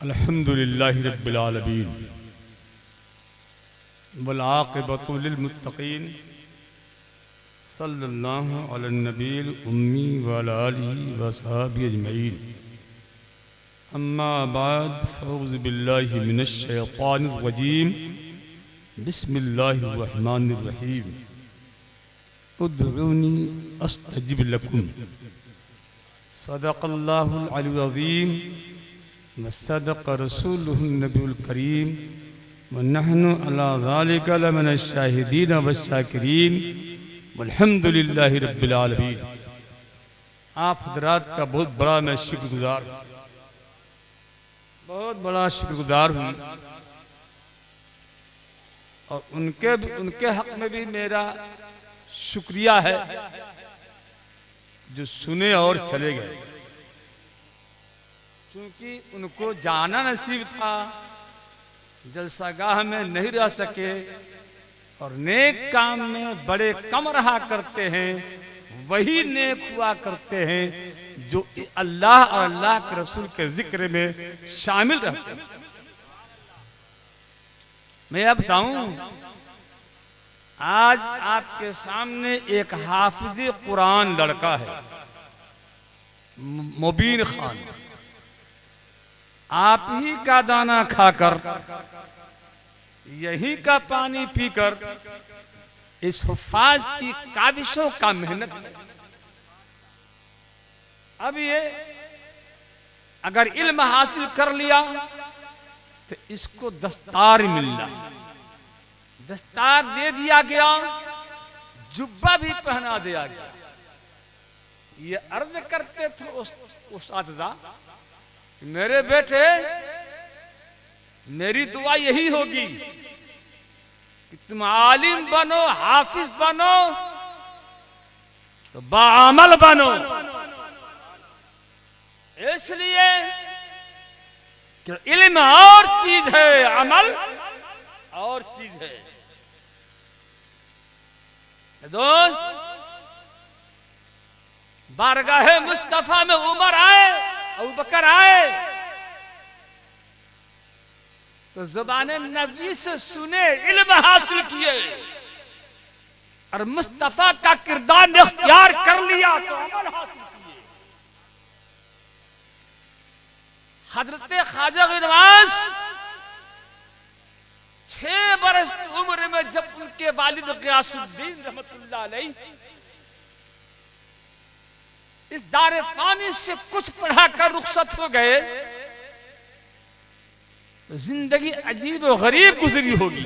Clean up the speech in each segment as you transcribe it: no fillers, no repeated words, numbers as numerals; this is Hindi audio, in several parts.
अल्हम्दुलिल्लाहि रब्बिल आलमीन वल आक़िबतु लिल मुत्तक़ीन सल्लल्लाहु अला नबील उम्मी व अला आलिहि व सहाबिहि अजमईन। अम्मा बाद फ़अऊज़ु बिल्लाहि मिनश शैतानिर रजीम। बिस्मिल्लाहिर रहमानिर रहीम। उद्ऊनी अस्तजिब लकुम। सदक़ल्लाहुल अलियुल अज़ीम व सदक़ रसूलुहुन नबियुल करीम व नहनु अला ज़ालिका लमिनश शाहिदीन व शाकिरीन वल्हम्दुलिल्लाहि रब्बिल आलमीन। आप हज़रात का बहुत बड़ा मैं शुक्रगुज़ार हूँ और उनके हक़ में भी मेरा शुक्रिया है जो सुने और चले गए, क्योंकि उनको जाना नसीब था, जलसागाह में नहीं रह सके और नेक काम में बड़े कम रहा करते हैं। वही नेक हुआ करते हैं जो अल्लाह और अल्लाह के रसूल के जिक्र में शामिल रहते हैं। मैं अब बताऊं, आज आपके सामने एक हाफिज़ कुरान लड़का है, मुबीन खान। आप ही का दाना खाकर, यही का पानी पीकर इस हुफ्फाज की काबिशों का मेहनत है। अब ये अगर इल्म हासिल कर लिया तो इसको दस्तार मिलना, दस्तार दे दिया गया, जुब्बा भी पहना दिया गया। ये अर्ज करते थे उस उस्ताद, मेरे बेटे मेरी दुआ यही होगी कि तुम आलिम बनो, हाफिज बनो, तो बाअमल बनो। इसलिए कि इल्म और चीज है, अमल और चीज है। दोस्त, बारगाहे मुस्तफा में उमर आए, अबू बकर आए तो ज़ुबाने नबी से सुने, इल्म हासिल किए और मुस्तफा का किरदार इख्तियार कर लिया तो अमल हासिल किए। हजरत ख्वाजा गिनवास 6 बरस की उम्र में जब उनके वालिद गियासुद्दीन रहमतुल्लाह अलैह इस दारे फानी से कुछ पढ़ाकर रुखसत हो गए तो जिंदगी अजीब और गरीब गुजरी होगी।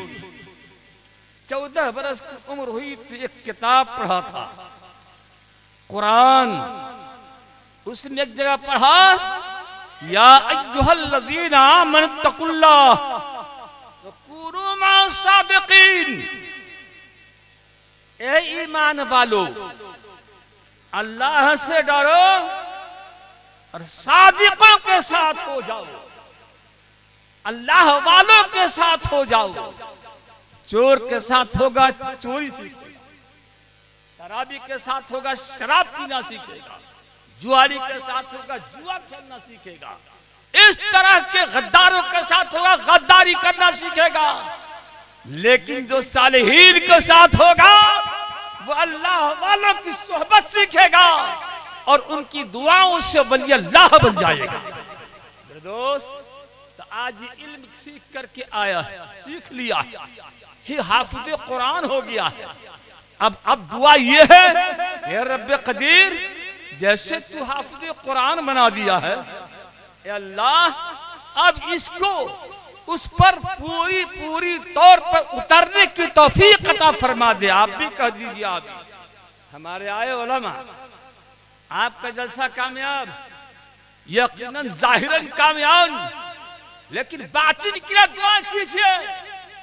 14 बरस की उम्र हुई तो एक किताब पढ़ा था, कुरान। उसने एक जगह पढ़ा, या अय्युहल्लज़ीना आमनुत्तकुल्लाह व कूनू मअस-सादिकीन। ए ईमान वालो, अल्लाह से डरो और सादिकों के साथ हो जाओ, अल्लाह वालों के साथ हो जाओ। चोर के साथ होगा चोरी सीखेगा, शराबी के साथ होगा शराब पीना सीखेगा, जुआरी के साथ होगा जुआ खेलना सीखेगा, इस तरह के गद्दारों के साथ होगा गद्दारी करना सीखेगा। लेकिन जो सालिहीन के साथ होगा वो अल्लाह वालों की सोहबत सीखेगा और उनकी दुआओं से वली अल्लाह बन जाएगा। मेरे दोस्त, तो आज ये इल्म सीख करके आया, सीख लिया, ही हाफिज़ कुरान हो गया है। अब दुआ ये है, हे रब्बे कदीर, जैसे तू हाफिज़ कुरान बना दिया है, ए अल्लाह, अब इसको उस पर पूरी तौर पर उतरने की तौफीक अता फरमा दे। आप भी कह दीजिए, आप हमारे आए उलमा, आपका जलसा कामयाब, यकीनन जाहिरन कामयाब, लेकिन बातिन के लिए दुआ कीजिए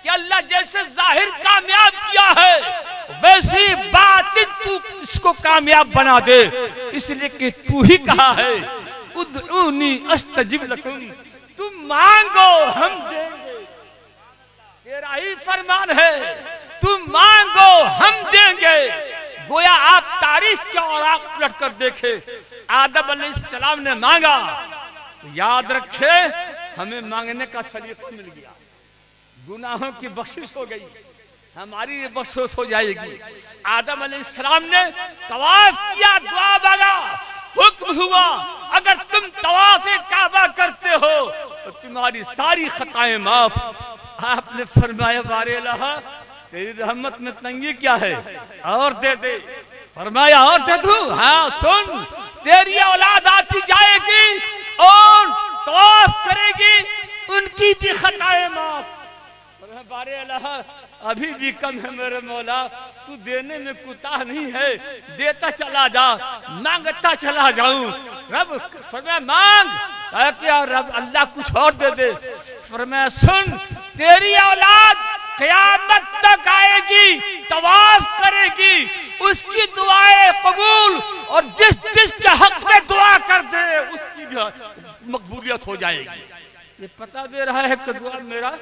कि अल्लाह जैसे जाहिर कामयाब किया है वैसे बातिन तू इसको कामयाब बना दे। इसलिए कि तू ही कहा है, उद्ऊनी अस्तजिब लकुम, तुम मांगो हम देंगे। तेरा ही फरमान है, तुम मांगो हम देंगे। गोया आप तारीख के औराक पलट कर देखे, आदम अलैहिस्सलाम ने मांगा तो याद रखे हमें मांगने का सलीका मिल गया, गुनाहों की बख्शिश हो गई, हमारी बख्शिश हो जाएगी। आदम अलैहिस्सलाम ने तवाफ किया, दुआ मांगा, हुक्म हुआ अगर तुम तवाफ काबा करते हो तो तुम्हारी सारी खताएं माफ। आपने फरमाया बारे अल्लाह तेरी रहमत में तंगी क्या है, और दे दे। फरमाया और दे दूं? हाँ सुन, तेरी औलाद आती जाएगी और तवाफ करेगी, उनकी भी खताएं माफ। बारे अल्लाह अभी भी कम है मेरे मौला, तू देने में कुताह नहीं है, देता चला जा, मांगता चला जाऊं। रब फरमाया मांग, क्या रब अल्लाह कुछ और दे दे। फरमाया सुन, तेरी औलाद क़यामत तक आएगी, तवाफ करेगी, उसकी दुआएं कबूल, और जिस जिसके हक में दुआ कर दे उसकी भी मकबूलियत हो जाएगी। ये पता दे रहा है कि दुआ मेरा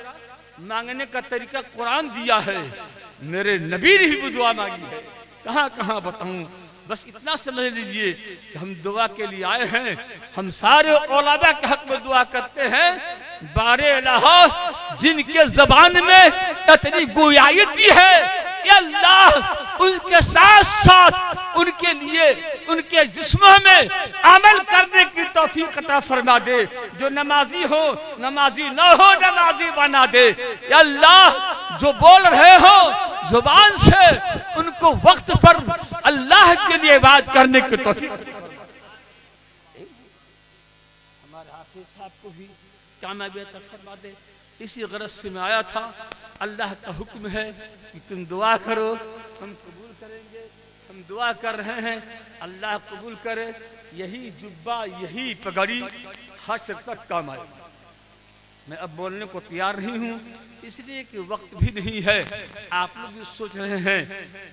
मांगने का तरीका कुरान दिया है, मेरे नबी ने भी दुआ मांगी है, कहाँ कहाँ बताऊं। बस इतना समझ लीजिए कि हम दुआ के लिए आए हैं, हम सारे औलादा के हक में दुआ करते हैं। बारे अल्लाह जिनके जबान में इतनी गोयाई दी है, या अल्लाह उनके साथ साथ उनके लिए उनके जिस्मों में अमल करने की तौफीक अता फरमा दे। जो नमाजी हो नमाजी ना हो नमाजी बना दे। या अल्लाह जो बोल रहे हो जुबान से, उनको वक्त पर अल्लाह के लिए बात करने की तौफीक। हमारे हाफिज साहब को भी कामयाबी अता फरमा दे। इसी गरज से मैं आया था। अल्लाह का हुक्म है कि तुम दुआ करो, हम कबूल करेंगे। हम दुआ कर रहे हैं, अल्लाह कबूल करे। यही जुब्बा, यही पगड़ी हश्र तक काम आए। मैं अब बोलने को तैयार नहीं हूँ, इसलिए कि वक्त भी नहीं है। आप लोग भी सोच रहे हैं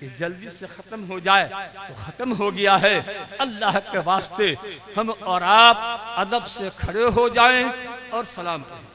कि जल्दी से ख़त्म हो जाए, तो ख़त्म हो गया है। अल्लाह के वास्ते हम और आप अदब से खड़े हो जाएं और सलाम करें।